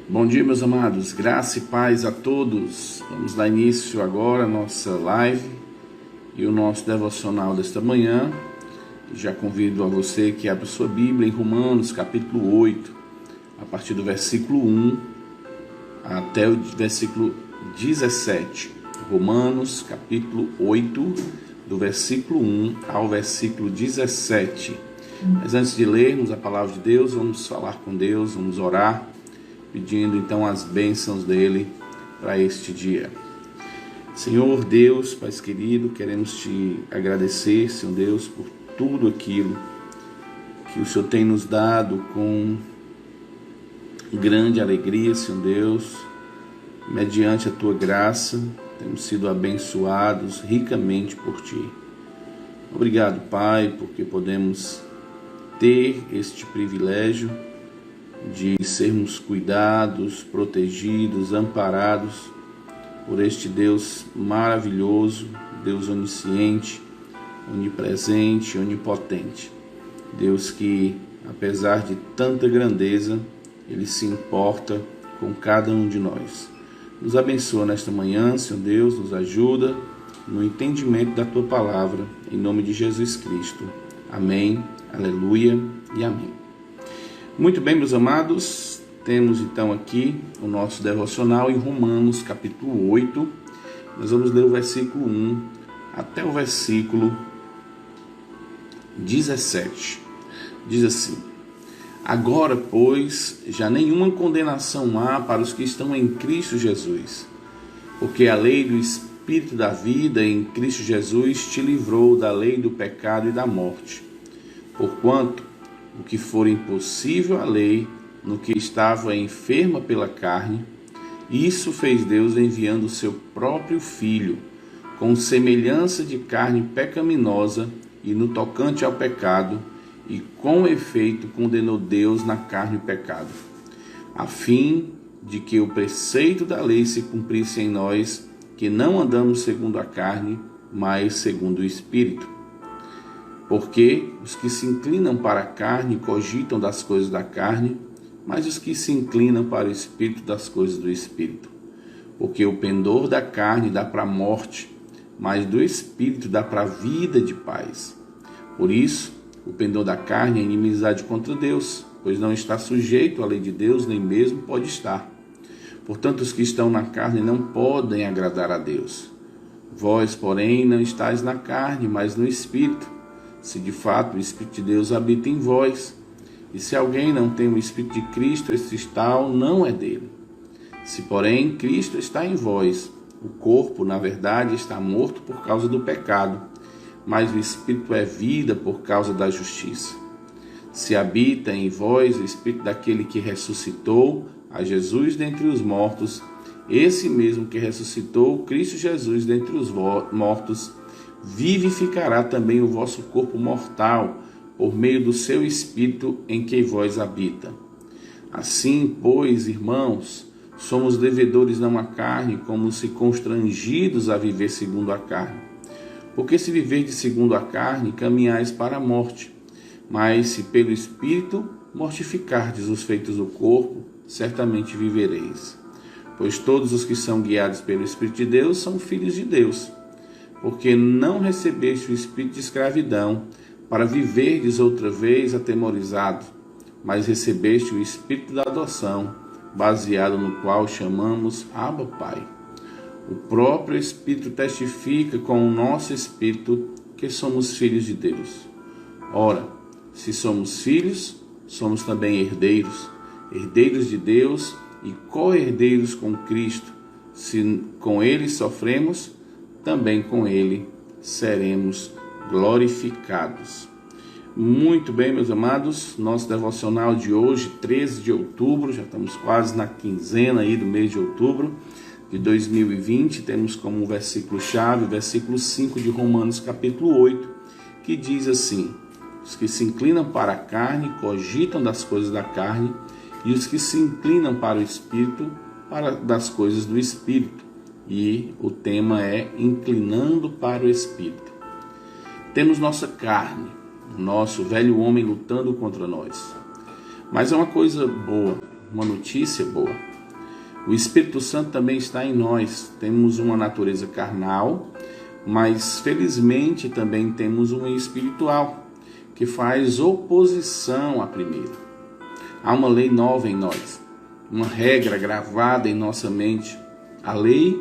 Bom dia, meus amados, graça e paz a todos. Vamos dar início agora à nossa live e o nosso devocional desta manhã. Já convido a você que abra sua Bíblia em Romanos capítulo 8, a partir do versículo 1 até o versículo 17. Romanos capítulo 8, do versículo 1 ao versículo 17. Mas antes de lermos a palavra de Deus, vamos falar com Deus, vamos orar, pedindo então as bênçãos dele para este dia. Senhor Deus, Pai querido, queremos te agradecer, Senhor Deus, por tudo aquilo que o Senhor tem nos dado com grande alegria, Senhor Deus, mediante a tua graça, temos sido abençoados ricamente por ti. Obrigado, Pai, porque podemos ter este privilégio de sermos cuidados, protegidos, amparados por este Deus maravilhoso, Deus onisciente, onipresente, onipotente. Deus que, apesar de tanta grandeza, Ele se importa com cada um de nós. Nos abençoa nesta manhã, Senhor Deus, nos ajuda no entendimento da Tua Palavra, em nome de Jesus Cristo. Amém, aleluia e amém. Muito bem, meus amados, temos então aqui o nosso devocional em Romanos capítulo 8. Nós vamos ler o versículo 1 até o versículo 17. Diz assim: Agora, pois, já nenhuma condenação há para os que estão em Cristo Jesus, porque a lei do Espírito da vida em Cristo Jesus te livrou da lei do pecado e da morte. Porquanto, o que for impossível à lei, no que estava enferma pela carne, isso fez Deus enviando o seu próprio Filho, com semelhança de carne pecaminosa e no tocante ao pecado, e com efeito condenou Deus na carne o pecado, a fim de que o preceito da lei se cumprisse em nós, que não andamos segundo a carne, mas segundo o Espírito. Porque os que se inclinam para a carne cogitam das coisas da carne, mas os que se inclinam para o Espírito das coisas do Espírito. Porque o pendor da carne dá para a morte, mas do Espírito dá para a vida de paz. Por isso, o pendor da carne é inimizade contra Deus, pois não está sujeito à lei de Deus, nem mesmo pode estar. Portanto, os que estão na carne não podem agradar a Deus. Vós, porém, não estáis na carne, mas no Espírito, se de fato o Espírito de Deus habita em vós. E se alguém não tem o Espírito de Cristo, esse tal não é dele. Se, porém, Cristo está em vós, o corpo, na verdade, está morto por causa do pecado, mas o Espírito é vida por causa da justiça. Se habita em vós o Espírito daquele que ressuscitou a Jesus dentre os mortos, esse mesmo que ressuscitou Cristo Jesus dentre os mortos, vivificará também o vosso corpo mortal, por meio do seu Espírito em que vós habita. Assim, pois, irmãos, somos devedores não à carne, como se constrangidos a viver segundo a carne. Porque se viverdes segundo a carne, caminhais para a morte. Mas se pelo Espírito mortificardes os feitos do corpo, certamente vivereis. Pois todos os que são guiados pelo Espírito de Deus são filhos de Deus. Porque não recebeste o espírito de escravidão, para viverdes outra vez atemorizados, mas recebeste o espírito da adoção, baseado no qual chamamos Abba, Pai. O próprio Espírito testifica com o nosso espírito que somos filhos de Deus. Ora, se somos filhos, somos também herdeiros, herdeiros de Deus e co-herdeiros com Cristo. Se com Ele sofremos, também com Ele seremos glorificados. Muito bem, meus amados, nosso devocional de hoje, 13 de outubro, já estamos quase na quinzena aí do mês de outubro de 2020, temos como versículo-chave, versículo 5 de Romanos capítulo 8, que diz assim: os que se inclinam para a carne cogitam das coisas da carne, e os que se inclinam para o Espírito, das coisas do Espírito. E o tema é inclinando para o Espírito. Temos nossa carne, nosso velho homem lutando contra nós. Mas é uma coisa boa, uma notícia boa. O Espírito Santo também está em nós. Temos uma natureza carnal, mas felizmente também temos uma espiritual, que faz oposição à primeira. Há uma lei nova em nós, uma regra gravada em nossa mente, a lei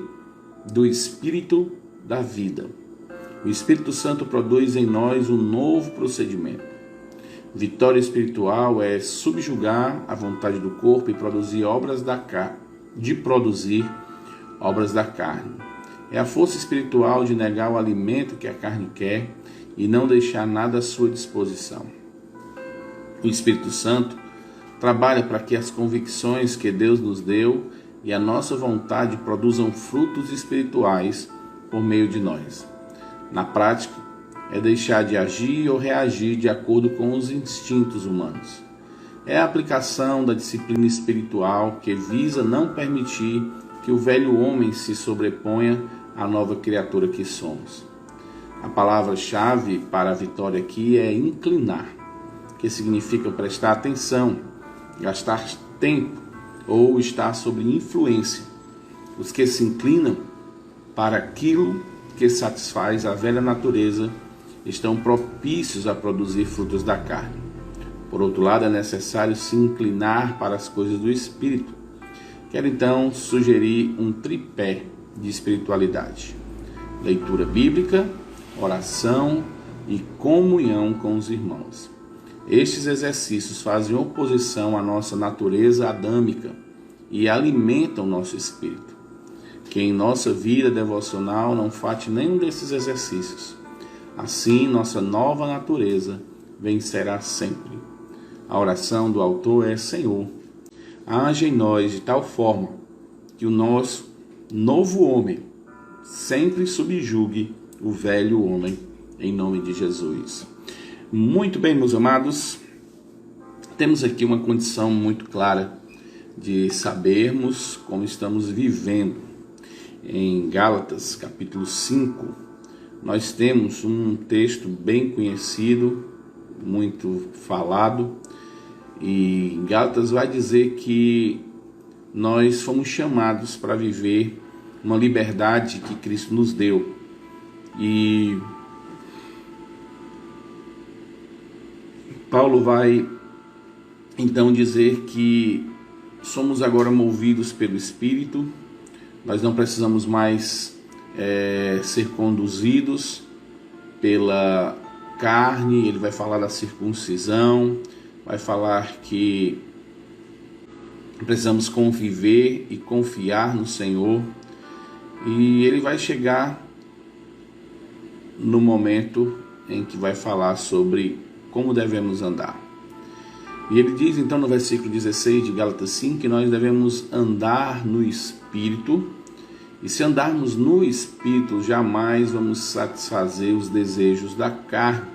do Espírito da vida. O Espírito Santo produz em nós um novo procedimento. Vitória espiritual é subjugar a vontade do corpo e produzir obras da carne. É a força espiritual de negar o alimento que a carne quer e não deixar nada à sua disposição. O Espírito Santo trabalha para que as convicções que Deus nos deu e a nossa vontade produzam frutos espirituais por meio de nós. Na prática, é deixar de agir ou reagir de acordo com os instintos humanos. É a aplicação da disciplina espiritual que visa não permitir que o velho homem se sobreponha à nova criatura que somos. A palavra-chave para a vitória aqui é inclinar, que significa prestar atenção, gastar tempo ou estar sob influência. Os que se inclinam para aquilo que satisfaz a velha natureza estão propícios a produzir frutos da carne. Por outro lado, é necessário se inclinar para as coisas do Espírito. Quero então sugerir um tripé de espiritualidade: leitura bíblica, oração e comunhão com os irmãos. Estes exercícios fazem oposição à nossa natureza adâmica e alimentam o nosso espírito. Que em nossa vida devocional não falte nenhum desses exercícios. Assim, nossa nova natureza vencerá sempre. A oração do autor é: Senhor, age em nós de tal forma que o nosso novo homem sempre subjugue o velho homem, em nome de Jesus. Muito bem, meus amados, temos aqui uma condição muito clara de sabermos como estamos vivendo. Em Gálatas, capítulo 5, nós temos um texto bem conhecido, muito falado, e Gálatas vai dizer que nós fomos chamados para viver uma liberdade que Cristo nos deu. E Paulo vai então dizer que somos agora movidos pelo Espírito, nós não precisamos mais ser conduzidos pela carne. Ele vai falar da circuncisão, vai falar que precisamos conviver e confiar no Senhor, e ele vai chegar no momento em que vai falar sobre como devemos andar. E ele diz então no versículo 16 de Gálatas 5 que nós devemos andar no Espírito, e se andarmos no Espírito jamais vamos satisfazer os desejos da carne.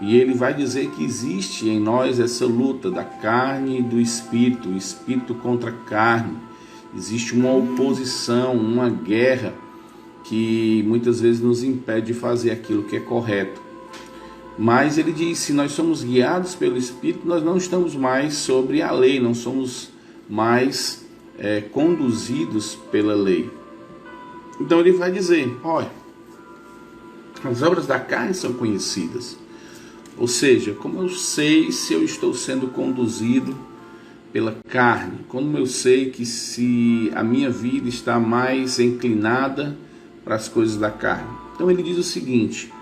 E ele vai dizer que existe em nós essa luta da carne e do Espírito, o Espírito contra a carne. Existe uma oposição, uma guerra que muitas vezes nos impede de fazer aquilo que é correto. Mas ele diz, se nós somos guiados pelo Espírito, nós não estamos mais sobre a lei, não somos mais conduzidos pela lei. Então ele vai dizer, olha, as obras da carne são conhecidas. Ou seja, como eu sei se eu estou sendo conduzido pela carne? Como eu sei que se a minha vida está mais inclinada para as coisas da carne? Então ele diz o seguinte: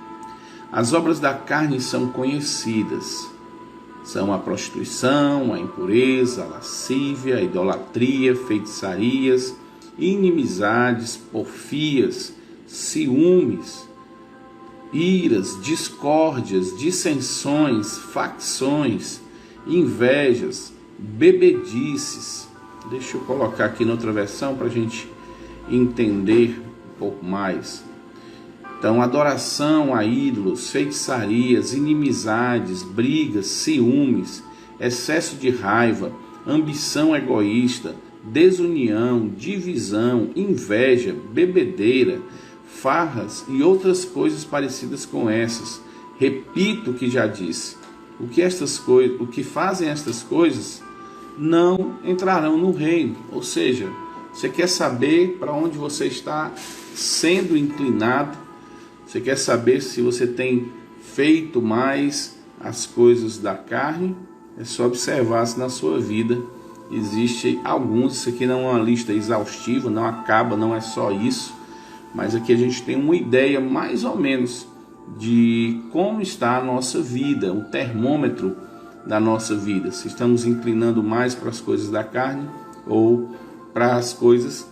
as obras da carne são conhecidas. São a prostituição, a impureza, a lascívia, a idolatria, feitiçarias, inimizades, porfias, ciúmes, iras, discórdias, dissensões, facções, invejas, bebedices. Deixa eu colocar aqui na outra versão para a gente entender um pouco mais. Então, adoração a ídolos, feitiçarias, inimizades, brigas, ciúmes, excesso de raiva, ambição egoísta, desunião, divisão, inveja, bebedeira, farras e outras coisas parecidas com essas. Repito o que já disse: o que fazem estas coisas não entrarão no reino. Ou seja, Você quer saber para onde você está sendo inclinado? Você quer saber se você tem feito mais as coisas da carne? É só observar se na sua vida existe alguns. Isso aqui não é uma lista exaustiva, não acaba, não é só isso, mas aqui a gente tem uma ideia mais ou menos de como está a nossa vida, o termômetro da nossa vida, se estamos inclinando mais para as coisas da carne ou para as coisas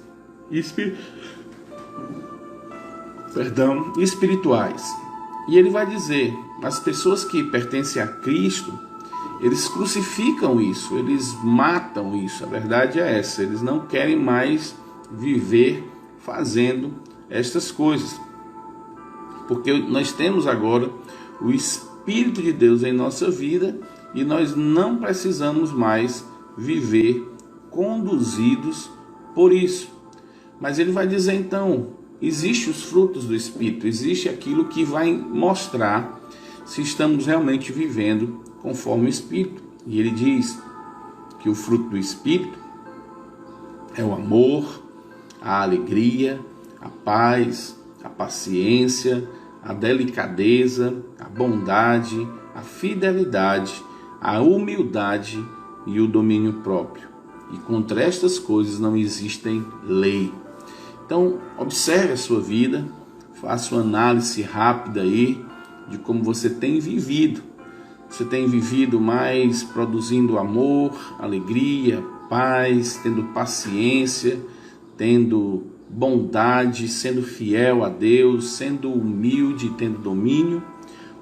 espirituais. E ele vai dizer, as pessoas que pertencem a Cristo, eles crucificam isso, eles matam isso. A verdade é essa, eles não querem mais viver fazendo estas coisas, porque nós temos agora o Espírito de Deus em nossa vida e nós não precisamos mais viver conduzidos por isso. Mas ele vai dizer então, existem os frutos do Espírito, existe aquilo que vai mostrar se estamos realmente vivendo conforme o Espírito. E ele diz que o fruto do Espírito é o amor, a alegria, a paz, a paciência, a delicadeza, a bondade, a fidelidade, a humildade e o domínio próprio. E contra estas coisas não existem lei. Então, observe a sua vida, faça uma análise rápida aí de como você tem vivido. Você tem vivido mais produzindo amor, alegria, paz, tendo paciência, tendo bondade, sendo fiel a Deus, sendo humilde, tendo domínio,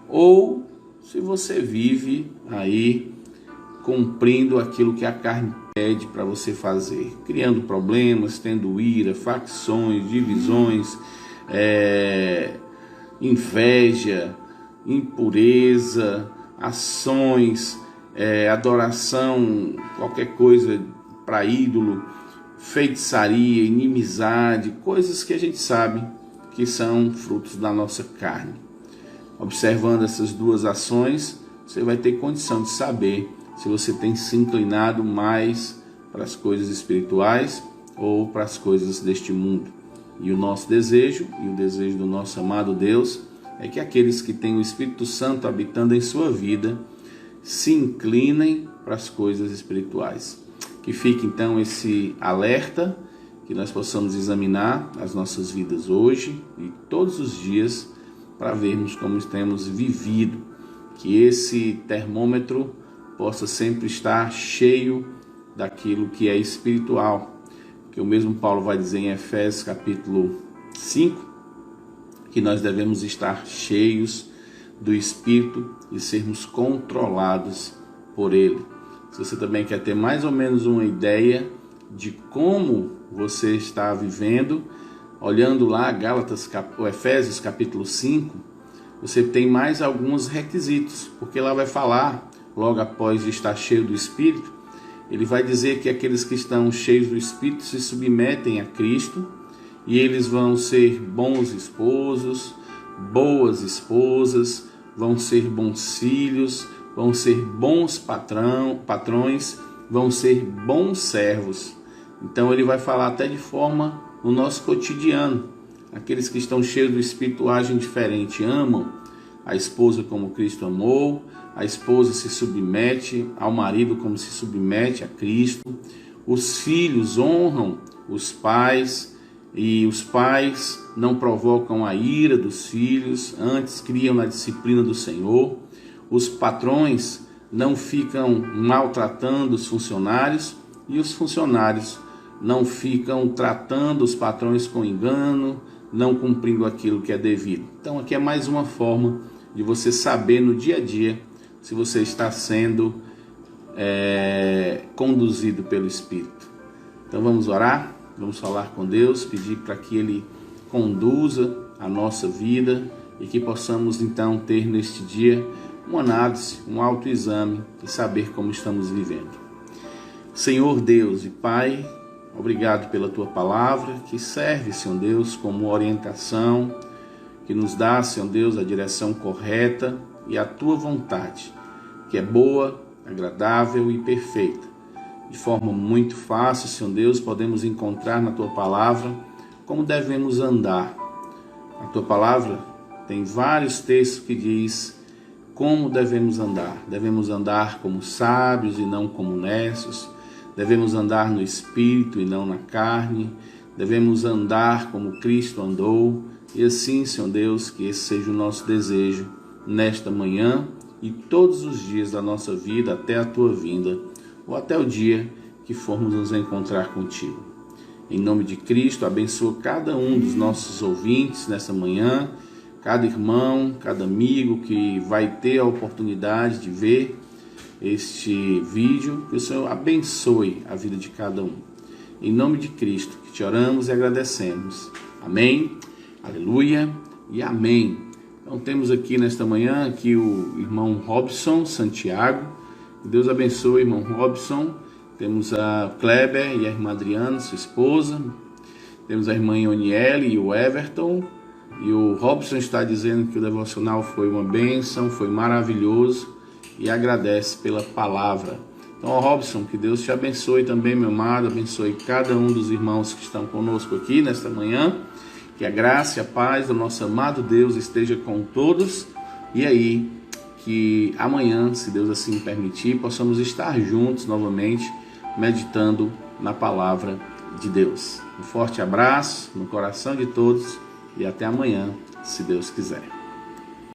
ou se você vive aí cumprindo aquilo que a carne pede para você fazer, criando problemas, tendo ira, facções, divisões, inveja, impureza, ações, adoração, qualquer coisa para ídolo, feitiçaria, inimizade, coisas que a gente sabe que são frutos da nossa carne. Observando essas duas ações, você vai ter condição de saber se você tem se inclinado mais para as coisas espirituais ou para as coisas deste mundo. E o nosso desejo, e o desejo do nosso amado Deus, é que aqueles que têm o Espírito Santo habitando em sua vida se inclinem para as coisas espirituais. Que fique então esse alerta, que nós possamos examinar as nossas vidas hoje e todos os dias para vermos como temos vivido, que esse termômetro possa sempre estar cheio daquilo que é espiritual, que o mesmo Paulo vai dizer em Efésios capítulo 5, que nós devemos estar cheios do Espírito e sermos controlados por Ele. Se você também quer ter mais ou menos uma ideia de como você está vivendo, olhando lá Efésios capítulo 5, você tem mais alguns requisitos, porque lá vai falar, logo após estar cheio do Espírito, ele vai dizer que aqueles que estão cheios do Espírito se submetem a Cristo e eles vão ser bons esposos, boas esposas, vão ser bons filhos, vão ser bons patrões, vão ser bons servos. Então ele vai falar até de forma no nosso cotidiano. Aqueles que estão cheios do Espírito agem diferente, amam a esposa como Cristo amou, a esposa se submete ao marido como se submete a Cristo, os filhos honram os pais e os pais não provocam a ira dos filhos, antes criam na disciplina do Senhor. Os patrões não ficam maltratando os funcionários e os funcionários não ficam tratando os patrões com engano, não cumprindo aquilo que é devido. Então aqui é mais uma forma de você saber no dia a dia se você está sendo conduzido pelo Espírito. Então vamos orar, vamos falar com Deus, pedir para que Ele conduza a nossa vida e que possamos então ter neste dia uma análise, um autoexame e saber como estamos vivendo. Senhor Deus e Pai, obrigado pela Tua palavra, que serve, Senhor Deus, como orientação, que nos dá, Senhor Deus, a direção correta e a Tua vontade, que é boa, agradável e perfeita. de forma muito fácil, Senhor Deus, podemos encontrar na Tua Palavra como devemos andar. A Tua Palavra tem vários textos que diz como devemos andar. Devemos andar como sábios e não como necios. Devemos andar no Espírito e não na carne. Devemos andar como Cristo andou. E assim, Senhor Deus, que esse seja o nosso desejo nesta manhã e todos os dias da nossa vida até a Tua vinda, ou até o dia que formos nos encontrar contigo. Em nome de Cristo, abençoa cada um dos nossos ouvintes nessa manhã, cada irmão, cada amigo que vai ter a oportunidade de ver este vídeo, que o Senhor abençoe a vida de cada um. Em nome de Cristo, que te oramos e agradecemos. Amém, aleluia e amém. Então temos aqui nesta manhã aqui o irmão Robson Santiago. Que Deus abençoe, irmão Robson. Temos a Kleber e a irmã Adriana, sua esposa. Temos a irmã Ioniele e o Everton. E o Robson está dizendo que o devocional foi uma bênção, foi maravilhoso e agradece pela palavra. Então, Robson, que Deus te abençoe também, meu amado. Abençoe cada um dos irmãos que estão conosco aqui nesta manhã. Que a graça e a paz do nosso amado Deus esteja com todos. E aí, que amanhã, se Deus assim permitir, possamos estar juntos novamente, meditando na palavra de Deus. Um forte abraço no coração de todos e até amanhã, se Deus quiser.